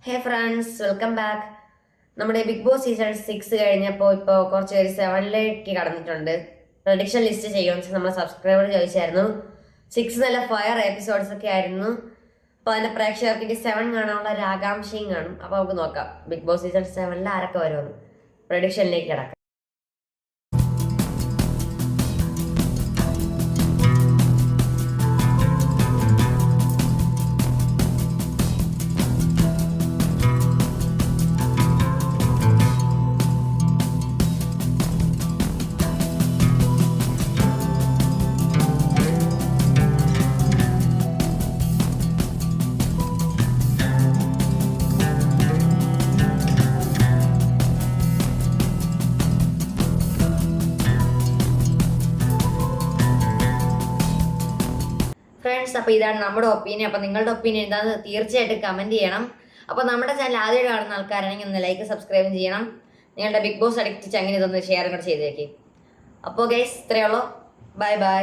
ഹേ friends, welcome back. നമ്മുടെ big boss season 6 കഴിഞ്ഞപ്പോൾ ഇപ്പോൾ കുറച്ച് പേര് 7ലേക്ക് കടന്നിട്ടുണ്ട്. പ്രഡിക്ഷൻ ലിസ്റ്റ് ചെയ്യുമെന്ന് നമ്മൾ സബ്സ്ക്രൈബർ ചോദിച്ചായിരുന്നു. 6 നല്ല ഫയർ എപ്പിസോഡ്സ് ഒക്കെ ആയിരുന്നു. അപ്പോൾ അതിന്റെ പ്രേക്ഷകർക്ക് ഇനി 7 കാണാനുള്ള ഒരു ആകാംക്ഷയും കാണും. അപ്പോൾ നമുക്ക് നോക്കാം ബിഗ് ബോസ് സീസൺ 7 ആരൊക്കെ വരുമെന്ന്. പ്രഡിക്ഷനിലേക്ക് കിടക്കാം. ഫ്രണ്ട്സ്, അപ്പോൾ ഇതാണ് നമ്മുടെ ഒപ്പീനിയൻ. അപ്പോൾ നിങ്ങളുടെ ഒപ്പീനിയൻ എന്താണെന്ന് തീർച്ചയായിട്ടും കമൻറ്റ് ചെയ്യണം. അപ്പോൾ നമ്മുടെ ചാനൽ ആദ്യമായിട്ട് കാണുന്ന ആൾക്കാരാണെങ്കിൽ ഒന്ന് ലൈക്ക് സബ്സ്ക്രൈബ് ചെയ്യണം. നിങ്ങളുടെ ബിഗ് ബോസ് അഡിക്റ്റ് അങ്ങനെ ഇതൊന്ന് ഷെയർ കൂടെ ചെയ്തേക്ക്. അപ്പോൾ ഗൈസ്, ഇത്രയേ ഉള്ളൂ. Bye bye.